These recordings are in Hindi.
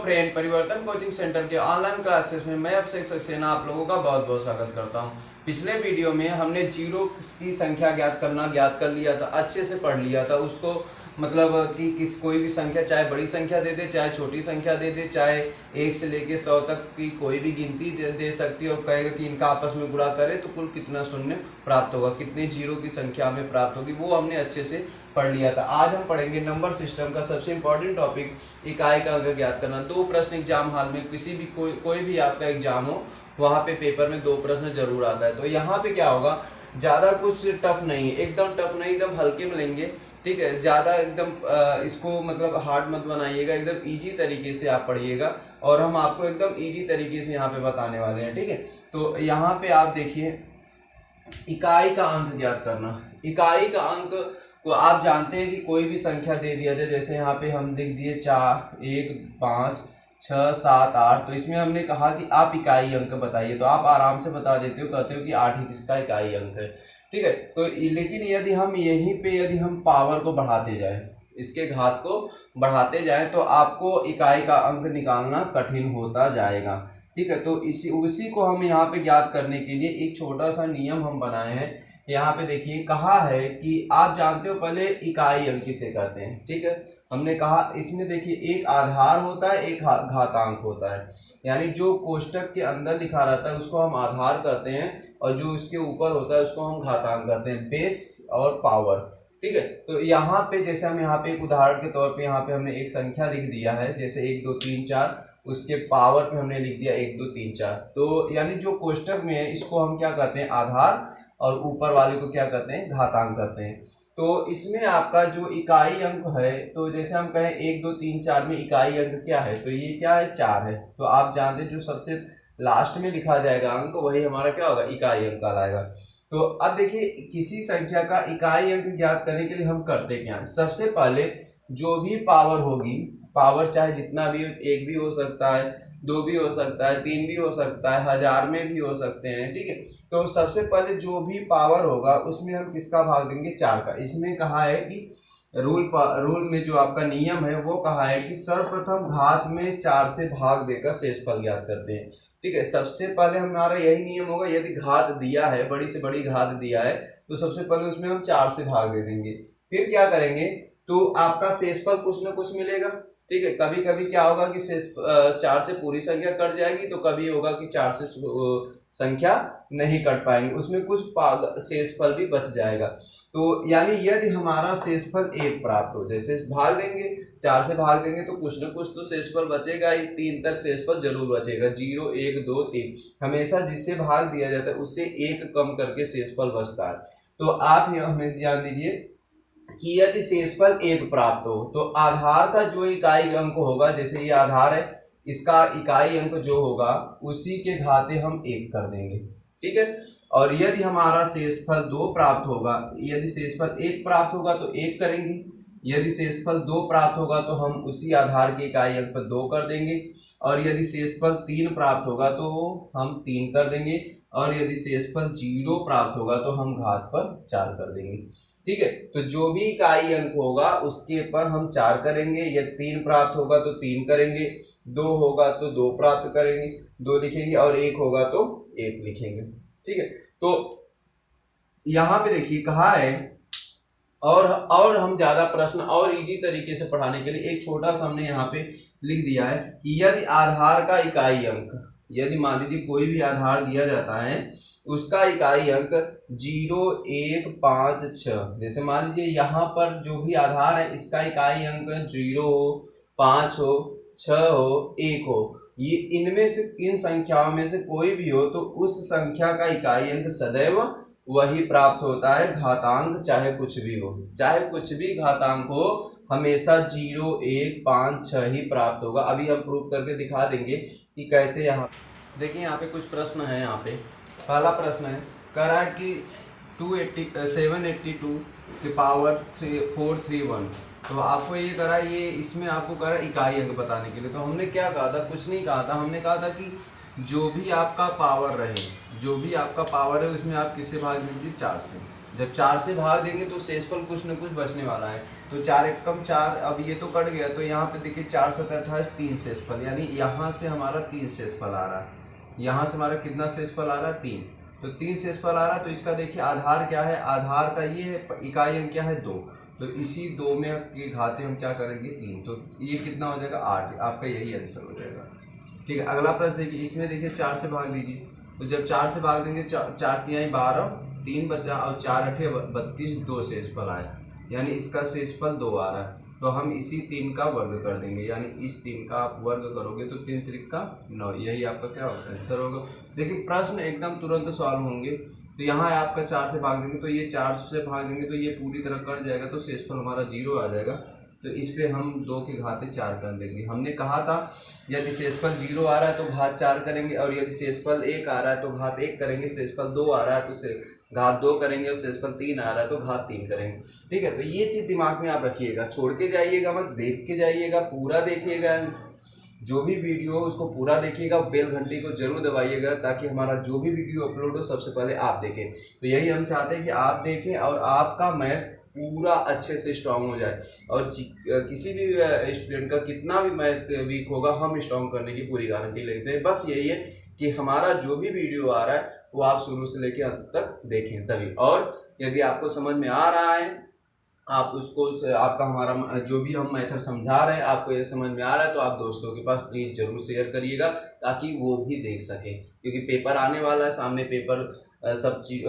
फ्रेंड, परिवर्तन कोचिंग सेंटर के ऑनलाइन क्लासेस में मैं अभिषेक सक्सेना आप लोगों का बहुत बहुत स्वागत करता हूं। पिछले वीडियो में हमने जीरो की संख्या ज्ञात कर लिया था, अच्छे से पढ़ लिया था उसको। मतलब कि कोई भी संख्या, चाहे बड़ी संख्या दे दे चाहे छोटी संख्या दे दे, चाहे 1 से लेके 100 तक की कोई भी गिनती दे सकती है और कहेगा कि इनका आपस में गुणा करे तो कुल कितना शून्य प्राप्त होगा, कितने जीरो की संख्या हमें प्राप्त होगी, वो हमने अच्छे से पढ़ लिया था। आज हम पढ़ेंगे नंबर सिस्टम का सबसे इंपॉर्टेंट टॉपिक, इकाई का अंक ज्ञात करना। 2 प्रश्न एग्जाम हॉल में, किसी भी कोई भी आपका एग्जाम हो, वहाँ पे पेपर में 2 प्रश्न जरूर आता है। तो यहाँ पे क्या होगा, ज़्यादा कुछ टफ नहीं है, एकदम टफ नहीं, एकदम हल्के में लेंगे, ठीक है। ज़्यादा एकदम इसको मतलब हार्ड मत बनाइएगा, एकदम इजी तरीके से आप पढ़िएगा और हम आपको एकदम इजी तरीके से यहाँ पे बताने वाले हैं, ठीक है। तो यहाँ पे आप देखिए, इकाई का अंक ज्ञात करना। इकाई का अंक को आप जानते हैं कि कोई भी संख्या दे दिया जाए, जैसे यहाँ पे हम लिख दिए 4, 1, 5, 6, 7, 8। तो इसमें हमने कहा कि आप इकाई अंक बताइए, तो आप आराम से बता देते हो, कहते हो कि 8 ही किसका इकाई अंक है, ठीक है। तो लेकिन यदि हम यहीं पे यदि हम पावर को बढ़ाते जाएं, इसके घात को बढ़ाते जाएं, तो आपको इकाई का अंक निकालना कठिन होता जाएगा, ठीक है। तो उसी को हम यहाँ पे ज्ञात करने के लिए एक छोटा सा नियम हम बनाए हैं। यहाँ पे देखिए, कहा है कि आप जानते हो पहले इकाई अंक किसे कहते हैं, ठीक है। हमने कहा इसमें देखिए, एक आधार होता है, एक घातांक होता है, यानी जो कोष्टक के अंदर लिखा रहता है उसको हम आधार कहते हैं और जो इसके ऊपर होता है उसको हम घातांक कहते हैं, बेस और पावर, ठीक है। तो यहाँ पे जैसे हम यहाँ पे एक उदाहरण के तौर पे यहाँ पे हमने एक संख्या लिख दिया है, जैसे 1, 2, 3, 4, उसके पावर पे हमने लिख दिया 1, 2, 3, 4। तो यानी जो कोष्टक में है इसको हम क्या कहते हैं, आधार, और ऊपर वाले को क्या कहते हैं, घातांक कहते हैं। तो इसमें आपका जो इकाई अंक है, तो जैसे हम कहें 1, 2, 3, 4 में इकाई अंक क्या है, तो ये क्या है, 4 है। तो आप जानते हैं जो सबसे लास्ट में लिखा जाएगा अंक, वही हमारा क्या होगा, इकाई अंक कहलाएगा। तो अब देखिए, किसी संख्या का इकाई अंक ज्ञात करने के लिए हम करते क्या है, सबसे पहले जो भी पावर होगी, पावर चाहे जितना भी, 1 भी हो सकता है, 2 भी हो सकता है, 3 भी हो सकता है, 1000 में भी हो सकते हैं, ठीक है। तो सबसे पहले जो भी पावर होगा उसमें हम किसका भाग देंगे, 4 का। इसमें कहा है कि रूल में जो आपका नियम है वो कहा है कि सर्वप्रथम घात में 4 से भाग देकर शेषफल ज्ञात करते हैं, ठीक है। सबसे पहले हमारा यही नियम होगा, यदि घात दिया है, बड़ी से बड़ी घात दिया है, तो सबसे पहले उसमें हम 4 से भाग दे देंगे। फिर क्या करेंगे, तो आपका शेषफल कुछ ना कुछ मिलेगा, ठीक है। कभी कभी क्या होगा कि 4 से पूरी संख्या कट जाएगी, तो कभी होगा कि 4 से संख्या नहीं कट पाएंगे, उसमें कुछ शेषफल भी बच जाएगा। तो यानी यदि हमारा शेषफल 1 प्राप्त हो, जैसे भाग देंगे, 4 से भाग देंगे तो कुछ न कुछ तो शेषफल बचेगा ही, 3 तक शेषफल जरूर बचेगा, 0, 1, 2, 3, हमेशा जिससे भाग दिया जाता है उससे 1 कम करके शेषफल बचता है। तो आप हमें ध्यान दीजिए कि यदि शेषफल 1 प्राप्त हो, तो आधार का जो इकाई अंक होगा, जैसे ये आधार है, इसका इकाई अंक जो होगा उसी के घाते हम 1 कर देंगे, ठीक है। और यदि हमारा शेषफल 2 प्राप्त होगा, यदि शेषफल 1 प्राप्त होगा तो 1 करेंगे, यदि शेषफल 2 प्राप्त होगा तो हम उसी आधार के इकाई अंक पर 2 कर देंगे, और यदि शेषफल 3 प्राप्त होगा तो हम 3 कर देंगे, और यदि शेषफल 0 प्राप्त होगा तो हम घात पर 4 कर देंगे, ठीक है। तो जो भी इकाई अंक होगा उसके पर हम 4 करेंगे, यदि 3 प्राप्त होगा तो 3 करेंगे, 2 होगा तो 2 प्राप्त करेंगे, 2 लिखेंगे, और 1 होगा तो 1 लिखेंगे, ठीक है। तो यहाँ पे देखिए कहा है, और हम ज्यादा प्रश्न और इजी तरीके से पढ़ाने के लिए एक छोटा सा हमने यहाँ पे लिख दिया है कि यदि आधार का इकाई अंक, यदि मान लीजिए कोई भी आधार दिया जाता है, उसका इकाई अंक 0, 1, 5, 6, जैसे मान लीजिए यहाँ पर जो भी आधार है इसका इकाई अंक 0 हो, 5 हो, 6 हो, 1 हो, ये इनमें से, इन संख्याओं में से कोई भी हो, तो उस संख्या का इकाई अंक सदैव वही प्राप्त होता है, घातांक चाहे कुछ भी हो, चाहे कुछ भी घातांक हो, हमेशा 0, 1, 5, 6 ही प्राप्त होगा। अभी हम प्रूव करके दिखा देंगे कि कैसे। यहाँ देखिए, यहाँ पे कुछ प्रश्न है। यहाँ पे पहला प्रश्न है, कह रहा है कि 782 की पावर 431। तो आपको ये करा, ये इसमें आपको करा इकाई अंक बताने के लिए। तो हमने क्या कहा था, कुछ नहीं कहा था, हमने कहा था कि जो भी आपका पावर रहे, जो भी आपका पावर है उसमें आप किससे भाग दीजिए, 4 से, जब 4 से भाग देंगे तो शेषफल कुछ न कुछ बचने वाला है। तो 4 एकम 4, अब ये तो कट गया, तो यहाँ पे देखिए 4 7 28 3 शेषफल, यानी यहाँ से हमारा 3 शेषफल आ रहा है। यहाँ से हमारा कितना शेषफल आ रहा है? 3। तो 3 शेषफल आ रहा है, तो इसका देखिए आधार क्या है? आधार का ये है, इकाई अंक क्या है? 2। तो इसी 2 में के घाते हम क्या करेंगे? 3। तो ये कितना हो जाएगा? 8। आपका यही आंसर हो जाएगा। ठीक है, अगला प्रश्न देखिए, इसमें देखिए 4 से भाग दीजिए। तो जब 4 से भाग देंगे, 4 तिहाई 12, 3 बचा और 4 अठे 32, 2 शेषफल आया, यानी इसका शेषफल 2 आ रहा है। तो हम इसी 3 का वर्ग कर देंगे, यानी इस 3 का आप वर्ग करोगे तो 3 त्रिक का 9, यही आपका क्या होगा? आंसर होगा। देखिए प्रश्न एकदम तुरंत सॉल्व होंगे। तो यहाँ आपका 4 से भाग देंगे, तो ये 4 से भाग देंगे तो ये पूरी तरह कट जाएगा, तो शेषफल हमारा 0 आ जाएगा। तो इस पे हम 2 के घाते 4 कर देंगे। हमने कहा था यदि शेषफल 0 आ रहा है तो घात 4 करेंगे, और यदि शेषफल 1 आ रहा है तो घात 1 करेंगे, शेषफल 2 आ रहा है तो घात 2 करेंगे, और शेषफल 3 आ रहा है तो घात 3 करेंगे। ठीक है, तो ये चीज़ दिमाग में आप रखिएगा, छोड़ के जाइएगा मत, देख के जाइएगा, पूरा देखिएगा। जो भी वीडियो हो उसको पूरा देखिएगा, बेल घंटी को जरूर दबाइएगा, ताकि हमारा जो भी वीडियो अपलोड हो सबसे पहले आप देखें। तो यही हम चाहते हैं कि आप देखें और आपका मैथ पूरा अच्छे से स्ट्रांग हो जाए। और किसी भी स्टूडेंट का कितना भी मैथ वीक होगा, हम स्ट्रांग करने की पूरी गारंटी लेते हैं। बस यही है कि हमारा जो भी वीडियो आ रहा है वो आप शुरू से लेकर अंत तक देखें तभी। और यदि आपको समझ में आ रहा है, आप उसको आपका हमारा जो भी हम मेथड समझा रहे हैं आपको ये समझ में आ रहा है, तो आप दोस्तों के पास प्लीज़ ज़रूर शेयर करिएगा, ताकि वो भी देख सकें। क्योंकि पेपर आने वाला है, सामने पेपर सब चीज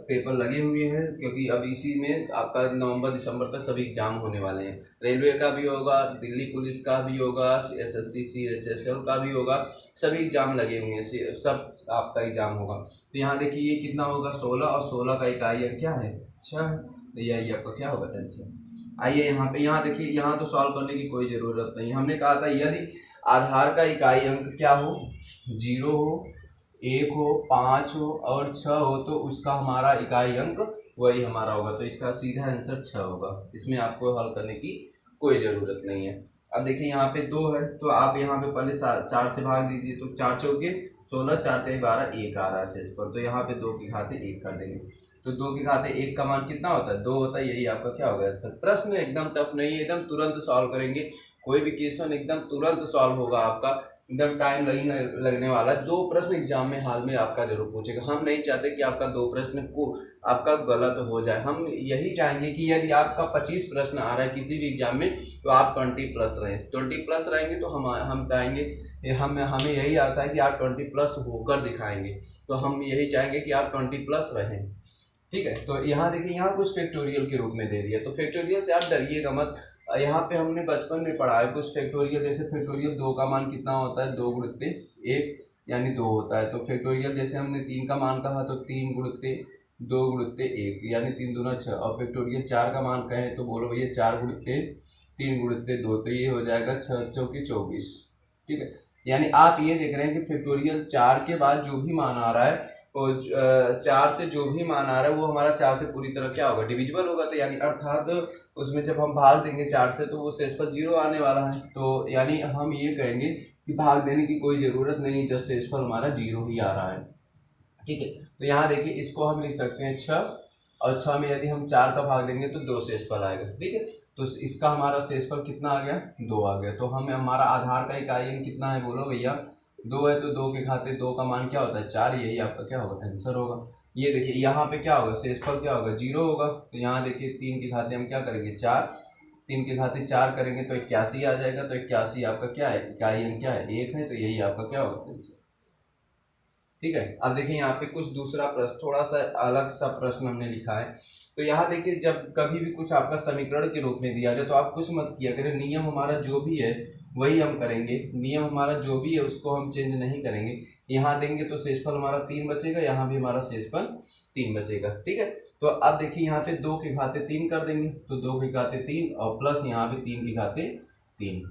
पेपर लगे हुए हैं, क्योंकि अब इसी में आपका नवंबर दिसंबर तक सभी एग्जाम होने वाले हैं। रेलवे का भी होगा, दिल्ली पुलिस का भी होगा, SSC CHSL का भी होगा, सभी एग्जाम लगे हुए हैं, सब आपका एग्जाम होगा। तो यहाँ देखिए ये कितना होगा? 16, और 16 का इकाई अंक क्या है? 6। तो यही आपका क्या होगा? आंसर। आइए यहाँ देखिए, यहाँ तो सॉल्व करने की कोई ज़रूरत नहीं। हमने कहा था यदि आधार का इकाई अंक क्या हो? 0 हो, 1 हो, 5 हो और 6 हो, तो उसका हमारा इकाई अंक वही हमारा होगा। तो इसका सीधा आंसर 6 होगा। इसमें आपको हल करने की कोई ज़रूरत नहीं है। अब देखिए यहाँ पे 2 है, तो आप यहाँ पे पहले 4 से भाग दीजिए। तो 4 चौके 16, 4 तेईस 12, 1 आ रहा है शेष पर। तो यहाँ पे 2 के घाते 1 कर देंगे। तो 2 के घाते 1 का मान कितना होता है? 2 होता है। यही आपका क्या होगा आंसर। प्रश्न एकदम टफ नहीं है, एकदम तुरंत सॉल्व करेंगे। कोई भी क्वेश्चन एकदम तुरंत सॉल्व होगा आपका, एकदम टाइम लगने वाला है। 2 प्रश्न एग्जाम में हाल में आपका जरूर पूछेगा। हम नहीं चाहते कि आपका 2 प्रश्न को आपका गलत हो जाए। हम यही चाहेंगे कि यदि आपका 25 प्रश्न आ रहा है किसी भी एग्जाम में, तो आप 20 प्लस रहें। 20 प्लस रहेंगे तो हम चाहेंगे, हमें यही आशा है कि आप 20 प्लस होकर दिखाएंगे। तो हम यही चाहेंगे कि आप 20 प्लस रहें। ठीक है, तो यहाँ देखिए, यहाँ कुछ फैक्टोरियल के रूप में दे दिया। तो फैक्टोरियल से आप डरिएगा मत। यहाँ पे हमने बचपन में पढ़ा है कुछ फैक्टोरियल। जैसे फैक्टोरियल 2 का मान कितना होता है? 2 गुणित्ते 1 यानी 2 होता है। तो फैक्टोरियल जैसे हमने 3 का मान कहा, तो 3 गुणित्ते 2 गुणित्ते 1 यानी 3 दूना 6। और फैक्टोरियल 4 का मान कहें तो बोलो भैया 4 गुणित्ते 3 गुणित्ते 2, तो ये हो जाएगा 6 चौके 24। ठीक है, यानी आप ये देख रहे हैं कि फैक्टोरियल 4 के बाद जो भी मान आ रहा है, तो 4 से जो भी मान आ रहा है वो हमारा 4 से पूरी तरह क्या होगा? डिविजिबल होगा। तो यानी अर्थात उसमें जब हम भाग देंगे 4 से, तो वो शेषफल 0 आने वाला है। तो यानी हम ये कहेंगे कि भाग देने की कोई ज़रूरत नहीं, जब शेषफल हमारा 0 ही आ रहा है। ठीक है, तो यहाँ देखिए इसको हम लिख सकते हैं 6, और 6 में यदि हम 4 का भाग देंगे तो 2 शेषफल आएगा। ठीक है, तो इसका हमारा शेषफल कितना आ गया? 2 आ गया। तो हमें हमारा आधार का इकाई अंक कितना है? बोलो भैया 2 है। तो 2 के घाते 2 का मान क्या होता है? 4। यही आपका क्या होगा? आंसर होगा। ये देखिए यहाँ पे क्या होगा? शेषफल क्या होगा? 0 होगा। तो यहाँ देखिए 3 के घाते हम क्या करेंगे? 4। 3 के घाते 4 करेंगे तो 81 आ जाएगा। तो 81 आपका क्या है? इकाई अंक क्या है? 1 है। तो यही आपका क्या होगा? आंसर। ठीक है, अब देखिए यहाँ पे कुछ दूसरा प्रश्न, थोड़ा सा अलग सा प्रश्न हमने लिखा है। तो यहाँ देखिए, जब कभी भी कुछ आपका समीकरण के रूप में दिया जाए तो आप कुछ मत किया करें। नियम हमारा जो भी है वही हम करेंगे। नियम हमारा जो भी है उसको हम चेंज नहीं करेंगे। यहाँ देंगे तो शेषफल हमारा 3 बचेगा, यहाँ भी हमारा शेषफल 3 बचेगा। ठीक है, तो अब देखिए यहाँ पे 2 के घाते 3 कर देंगे। तो 2 के घाते 3 और प्लस यहाँ पे 3 के घाते 3।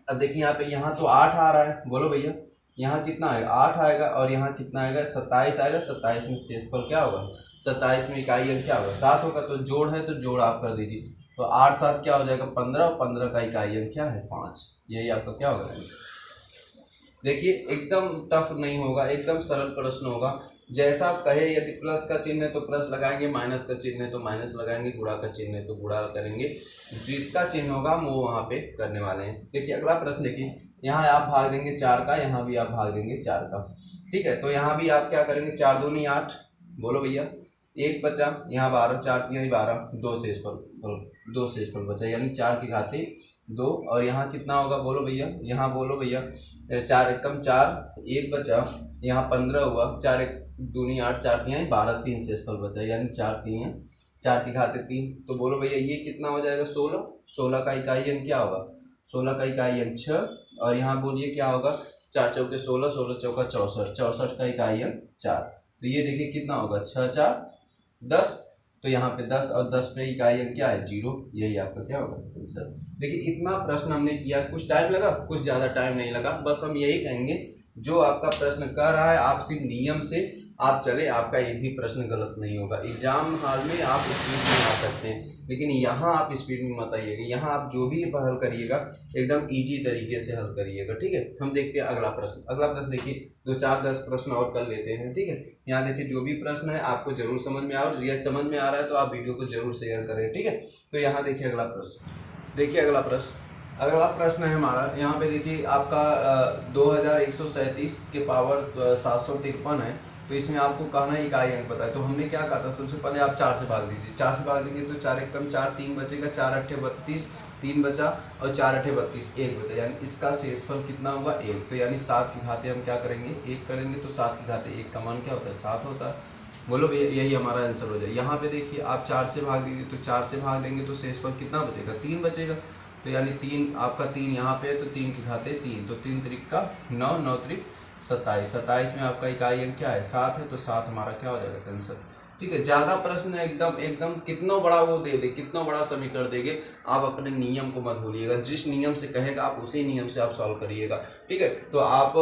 अब देखिए यहाँ पे, यहाँ तो 8 आ रहा है। बोलो भैया यहाँ कितना आएगा? 8 आएगा। और यहाँ कितना आएगा? 27 आएगा। 27 में शेषफल क्या होगा? 27 में इकाई अंक क्या होगा? 7 होगा। तो जोड़ है तो जोड़ आप कर दीजिए। तो 8 7 क्या हो जाएगा? 15, और 15 का इकाई अंक क्या है? 5। यही आपका क्या होगा? देखिए एकदम टफ नहीं होगा, एकदम सरल प्रश्न होगा। जैसा आप कहे, यदि प्लस का चिन्ह है तो प्लस लगाएंगे, माइनस का चिन्ह है तो माइनस लगाएंगे, गुणा का चिन्ह है तो गुणा करेंगे, जिसका चिन्ह होगा हम वो वहाँ पे करने वाले हैं। देखिए अगला प्रश्न देखिए, यहाँ आप भाग देंगे 4 का, यहाँ भी आप भाग देंगे 4 का, ठीक है। तो यहाँ भी आप क्या करेंगे, 4 दूनी 8, बोलो भैया, 1 बचा, यहाँ 12, 4 3 12, 2 शेषफल बचा, यानी 4 की घाते 2, और यहाँ कितना होगा बोलो भैया, यहाँ बोलो भैया, 4 एकम 4, 1 बचा, यहाँ 15 हुआ, 4 एक दूनी 8, 4 3 12, 3 शेषफल बचा, यानी 4 की घाते 3। तो बोलो भैया ये कितना हो जाएगा, 16। 16 का इकाई अंक क्या होगा, 16 का इकाई अंक 6, और यहाँ बोलिए क्या होगा, 4 चौके 16, 16 चौका 64, 64 का इकाई अंक 4। तो ये देखिए कितना होगा, 6 4 10, तो यहाँ पे 10, और 10 पे इकाई अंक क्या है, 0, यही आपका क्या होगा आंसर। देखिए इतना प्रश्न हमने किया, कुछ टाइम लगा, कुछ ज़्यादा टाइम नहीं लगा, बस हम यही कहेंगे जो आपका प्रश्न कर रहा है आप सिर्फ नियम से आप चले, आपका एक भी प्रश्न गलत नहीं होगा। एग्जाम हॉल में आप स्पीड में आ सकते हैं, लेकिन यहाँ आप स्पीड में मत आइएगा, यहाँ आप जो भी हल करिएगा एकदम इजी तरीके से हल करिएगा, ठीक है। हम देखते हैं अगला प्रश्न। अगला प्रश्न देखिए, 2 4 10 प्रश्न और कर लेते हैं, ठीक है। यहाँ देखिए जो भी प्रश्न है आपको जरूर समझ में आओ, यदि समझ में आ रहा है तो आप वीडियो को जरूर शेयर करें, ठीक है। तो यहाँ देखिए अगला प्रश्न, देखिए अगला प्रश्न है हमारा, यहाँ पे देखिए आपका 2137 के पावर 753 है, तो इसमें आपको कहना है इकाई अंक बताए। तो हमने क्या कहा था, सबसे पहले आप 4 से भाग दीजिए, 4 से भाग देंगे तो 4 एकम 4, 3 बचेगा, 4 अट्ठे 32, 3 बचा, और 4 अट्ठे 32, 1 बचा, यानी इसका शेषफल कितना होगा, 1। तो यानी 7 की घाते हम क्या करेंगे, 1 करेंगे, तो 7 की घाते 1 का मान क्या होता है, 7 होता है। बोलो भैया यही हमारा आंसर हो जाए। यहाँ पे देखिए आप 4 से भाग दीजिए, तो 4 से भाग देंगे तो शेषफल कितना बचेगा, 3 बचेगा। तो यानी 3 आपका 3 यहाँ पे है, तो 3 की घाते 3, तो 3 त्रिक का 9, 9 त्रिक 27, 27 में आपका इकाई अंक क्या है, 7 है, तो 7 हमारा क्या हो जाएगा आंसर, ठीक है। ज्यादा प्रश्न एकदम एकदम कितना बड़ा वो दे दे, कितना बड़ा समीकरण देंगे, आप अपने नियम को मत भूलिएगा, जिस नियम से कहेगा आप उसी नियम से आप सॉल्व करिएगा, ठीक है। तो आप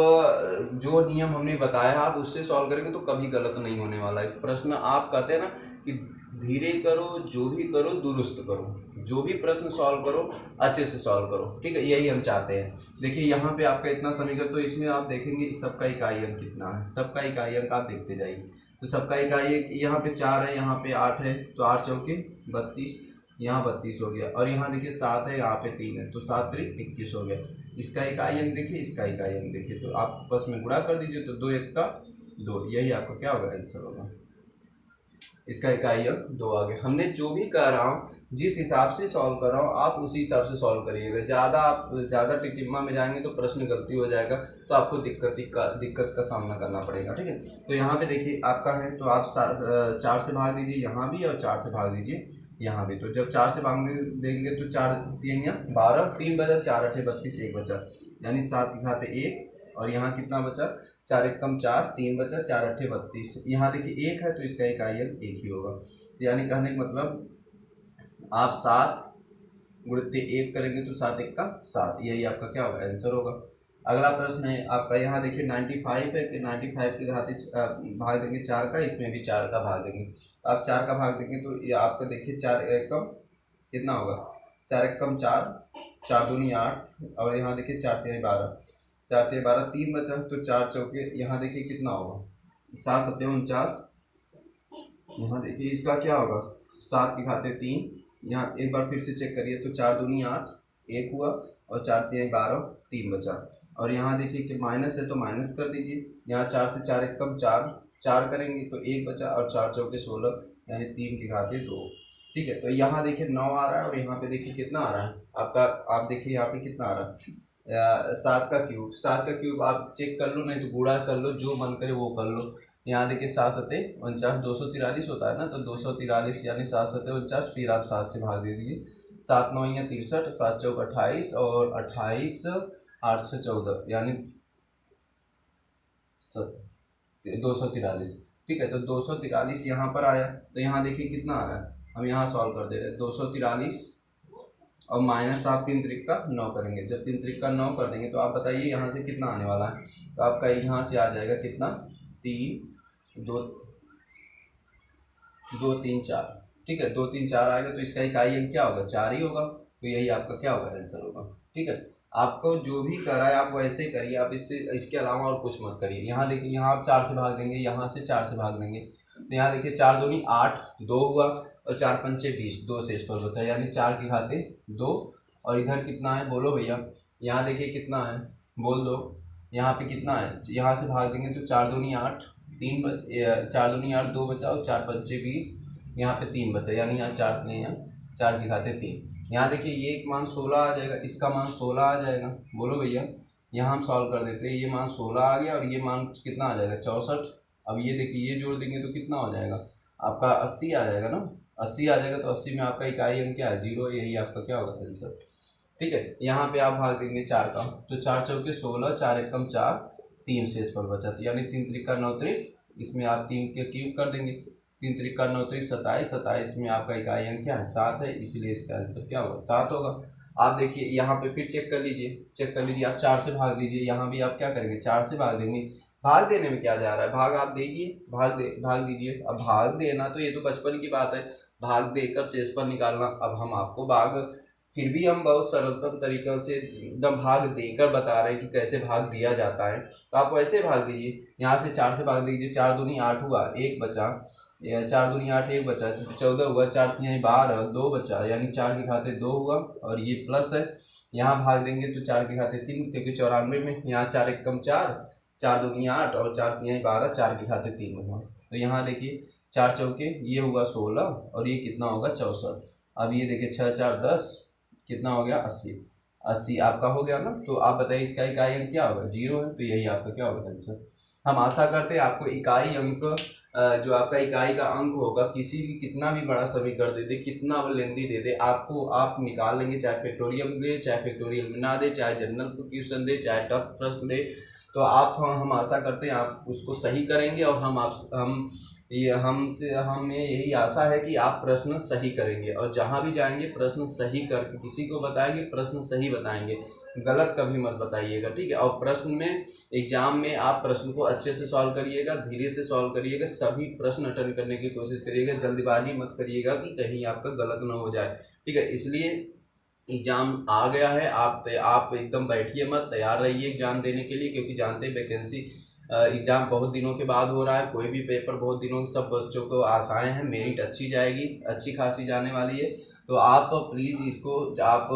जो नियम हमने बताया आप उससे सॉल्व करेंगे तो कभी गलत नहीं होने वाला है। प्रश्न आप कहते हैं ना कि धीरे करो, जो भी करो दुरुस्त करो, जो भी प्रश्न सॉल्व करो अच्छे से सॉल्व करो, ठीक है, यही हम चाहते हैं। देखिए यहाँ पे आपका इतना समीकरण, तो इसमें आप देखेंगे सबका इकाई अंक कितना है, सबका इकाई अंक आप देखते जाइए। तो सबका इकाई यहाँ पे 4 है, यहाँ पे 8 है, तो 8 चौके 32, यहाँ 32 हो गया, और यहाँ देखिए 7 है, यहाँ पे 3 है, तो 7 त्रिक 21 हो गया। इसका इकाई अंक देखिए, इसका इकाई अंक देखिए, तो आप आपस में गुणा कर दीजिए, तो 2 1 का 2, यही आपका क्या होगा आंसर होगा, इसका इकाई अंक 2 आ गया। हमने जो भी कर रहा हूँ, जिस हिसाब से सॉल्व कर रहा हूँ आप उसी हिसाब से सॉल्व करिएगा। आप ज़्यादा टिटिम्मा में जाएंगे तो प्रश्न गलती हो जाएगा, तो आपको दिक्कत का सामना करना पड़ेगा, ठीक है। तो यहाँ पे देखिए आपका है, तो आप 4 से भाग दीजिए यहाँ भी, और 4 से भाग दीजिए यहाँ भी। तो जब 4 से भाग देंगे तो 4 3 12, 3 बचा, 4 अट्ठे 32, 1 बचा, यानी 7 की घाते 1, और यहाँ कितना बचा, 4 एकम 4, 3 बचा, 4 अट्ठे 32, यहाँ देखिए 1 है, तो इसका इकाई अंक 1 ही होगा। यानी कहने का मतलब आप 7 गुणित 1 करेंगे तो 7 1 का 7, यही आपका क्या होगा आंसर होगा। अगला प्रश्न है आपका, यहाँ देखिए 95 है, कि 95 की घाते भाग देंगे 4 का, इसमें भी 4 का भाग देंगे। आप 4 का भाग देंगे तो ये आपका देखिए 4 एकम कितना होगा, 4 एकम 4, 4 दूनी 8, और यहाँ देखिए 4 3 12, 4 3 12, 3 बचा, तो 4 चौके यहाँ देखिए कितना होगा, 7 7 49, यहाँ देखिए इसका क्या होगा, 7 की घाते 3, यहाँ एक बार फिर से चेक करिए, तो 4 दूनी 8, 1 हुआ, और 4 3 12, 3 बचा, और यहाँ देखिए कि माइनस है तो माइनस कर दीजिए, यहाँ 4 से 4 एकम 4, 4 करेंगे तो 1 बचा, और 4 चौके 16, यानी 3 की घाते 2, ठीक है। तो यहाँ देखिए 9 आ रहा है, और यहाँ पे देखिए कितना आ रहा है आपका, आप देखिए यहाँ पे कितना आ रहा है, 7 का क्यूब। 7 का क्यूब आप चेक कर लो, नहीं तो गुणा कर लो, जो मन करे वो कर लो। यहाँ देखिए 7 सत्ते 49, 243 होता है ना, तो 243 यानी 7 सत्ते 49, फिर आप 7 से भाग दे दीजिए, 7 9 या 63, 7 चौक 28, और 28 8 से 14, यानी 243, ठीक है। तो 243 यहाँ पर आया, तो यहाँ देखिए कितना आ रहा है, हम यहाँ सॉल्व कर दे रहे हैं, 243 और माइनस आप 3 त्रिक का 9 करेंगे, जब 3 त्रिक का 9 कर देंगे तो आप बताइए यहाँ से कितना आने वाला है, तो आपका यहाँ से आ जाएगा कितना, 3 2 2 3 4, ठीक है, 2 3 4 आएगा, तो इसका इकाई अंक क्या होगा, 4 ही होगा, तो यही आपका क्या होगा आंसर होगा, ठीक है। आपको जो भी करा है आप वैसे ही करिए, आप इसके अलावा और कुछ मत करिए। यहाँ देखिए, यहाँ आप 4 से भाग देंगे, यहाँ से 4 से भाग देंगे, तो यहाँ देखिए 4 दूनी 8, 2 हुआ, और 4 पंचे 20, 2 शेष पर बचा, यानी 4 की घाते 2। और इधर कितना है बोलो भैया, यहाँ देखिए कितना है, बोल दो, यहाँ पे कितना है, यहाँ से भाग देंगे तो 4 दूनी 8, 3 बच 4 दूनी 8, 2 बचा, और 4 पंचे 20, यहाँ पे 3 बचा, यानी यहाँ 4 नहीं है, 4 की घाते 3। यहाँ देखिए ये एक मान 16 आ जाएगा, इसका मान 16 आ जाएगा, बोलो भैया। यहाँ हम सॉल्व कर देते हैं, ये मान 16 आ गया और ये मान कितना आ जाएगा 64। अब ये देखिए ये जोड़ देंगे तो कितना हो जाएगा आपका 80 आ जाएगा ना, 80 आ जाएगा। तो 80 में आपका इकाई अंक क्या है 0, यही आपका क्या होगा आंसर। ठीक है, यहाँ पे आप भाग देंगे 4 का, तो 4 चौके 16, 4 एकम 4, 3 शेष पर बचा, तो यानी 3 त्रिका 9 त्रिक, इसमें आप 3 के क्यूब कर देंगे, 3 त्रिका 9 त्रिक 27, 27 में आपका इकाई अंक क्या है 7 है, इसलिए इसका आंसर क्या होगा 7 होगा। आप देखिए यहाँ पे फिर चेक कर लीजिए, आप 4 से भाग दीजिए, यहाँ भी आप क्या करेंगे 4 से भाग देंगे। भाग देने में क्या जा रहा है, भाग आप देखिए, भाग दीजिए। अब भाग देना तो ये तो बचपन की बात है, भाग देकर शेष पर निकालना। अब हम आपको भाग फिर भी हम बहुत सरलतम तरीक़ों से एकदम भाग देकर बता रहे हैं कि कैसे भाग दिया जाता है, तो आप वैसे भाग दीजिए। यहाँ से 4 से भाग दीजिए, 4 दूनी 8 हुआ, 1 बचा, 4 दूनी 8, 1 बचा, 14 हुआ, 4 तिहाई 12, 2 बचा, यानी 4 के घाते 2 हुआ, और ये प्लस है। यहाँ भाग देंगे तो 4 के घाते 3, क्योंकि 94 में यहाँ 4 एकम 4, 4 दूनी 8, और 4 तिहाई 12, 4 के घाते 3 हुआ। तो यहाँ देखिए 4 चौके ये हुआ 16, और ये कितना होगा 64। अब ये देखिए 6 4 10, कितना हो गया 80, 80 आपका हो गया ना। तो आप बताइए इसका इकाई अंक क्या होगा 0 है, तो यही आपका क्या होगा आंसर। हम आशा करते हैं आपको इकाई अंक जो आपका इकाई का अंक होगा, किसी भी कितना भी बड़ा समीकरण दे दे, कितना लेंदी दे दे, आपको आप निकाल लेंगे, चाहे फैक्टोरियल दे, चाहे फैक्टोरियल में ना दे, चाहे जनरल क्वेश्चन दे, चाहे टफ प्रश्न दे, तो आप हम आशा करते हैं आप उसको सही करेंगे। और हमें यही आशा है कि आप प्रश्न सही करेंगे, और जहाँ भी जाएंगे प्रश्न सही करके किसी को बताएंगे, प्रश्न सही बताएंगे, गलत कभी मत बताइएगा, ठीक है। और प्रश्न में एग्जाम में आप प्रश्न को अच्छे से सॉल्व करिएगा, धीरे से सॉल्व करिएगा, सभी प्रश्न अटेंड करने की कोशिश करिएगा, जल्दबाजी मत करिएगा कि कहीं आपका गलत ना हो जाए, ठीक है। इसलिए एग्ज़ाम आ गया है, आप एकदम बैठिए मत, तैयार रहिए एग्ज़ाम देने के लिए, क्योंकि जानते हैं वैकेंसी एग्ज़ाम बहुत दिनों के बाद हो रहा है, कोई भी पेपर बहुत दिनों सब बच्चों को आशाएं हैं, मेरिट अच्छी जाएगी, अच्छी खासी जाने वाली है। तो आप प्लीज़ इसको, आप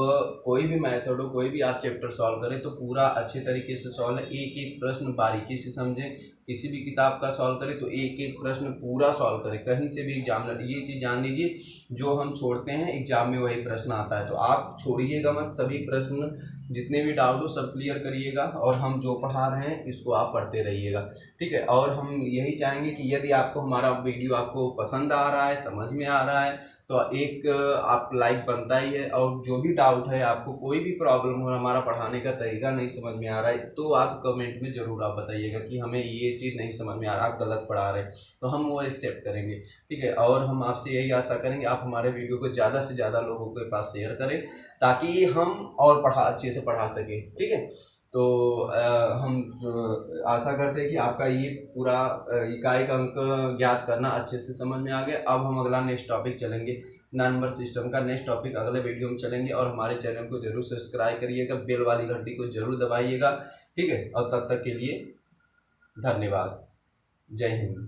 कोई भी मेथड हो, कोई भी आप चैप्टर सॉल्व करें तो पूरा अच्छे तरीके से सॉल्व है, एक एक प्रश्न बारीकी से समझें, किसी भी किताब का सॉल्व करें तो एक एक प्रश्न पूरा सॉल्व करें, कहीं से भी एग्जामिनर ये चीज़ जान लीजिए, जो हम छोड़ते हैं एग्जाम में वही प्रश्न आता है, तो आप छोड़िएगा मत, सभी प्रश्न जितने भी डाउट हो सब क्लियर करिएगा, और हम जो पढ़ा रहे हैं इसको आप पढ़ते रहिएगा, ठीक है। और हम यही चाहेंगे कि यदि आपको हमारा वीडियो आपको पसंद आ रहा है, समझ में आ रहा है, तो एक आप लाइक बनता ही है, और जो भी डाउट है, आपको कोई भी प्रॉब्लम हो, हमारा पढ़ाने का तरीका नहीं समझ में आ रहा है, तो आप कमेंट में ज़रूर आप बताइएगा कि हमें ये चीज़ नहीं समझ में आ रहा, आप गलत पढ़ा रहे हैं, तो हम वो एक्सेप्ट करेंगे, ठीक है। और हम आपसे यही आशा करेंगे आप हमारे वीडियो को ज़्यादा से ज़्यादा लोगों के पास शेयर करें, ताकि हम और अच्छे से पढ़ा सकें, ठीक है। तो हम आशा करते हैं कि आपका ये पूरा इकाई का अंक ज्ञात करना अच्छे से समझ में आ गया। अब हम अगला नेक्स्ट टॉपिक चलेंगे, नंबर सिस्टम का नेक्स्ट टॉपिक अगले वीडियो में चलेंगे, और हमारे चैनल को जरूर सब्सक्राइब करिएगा, बेल वाली घंटी को जरूर दबाइएगा, ठीक है। और तब तक के लिए धन्यवाद, जय हिंद।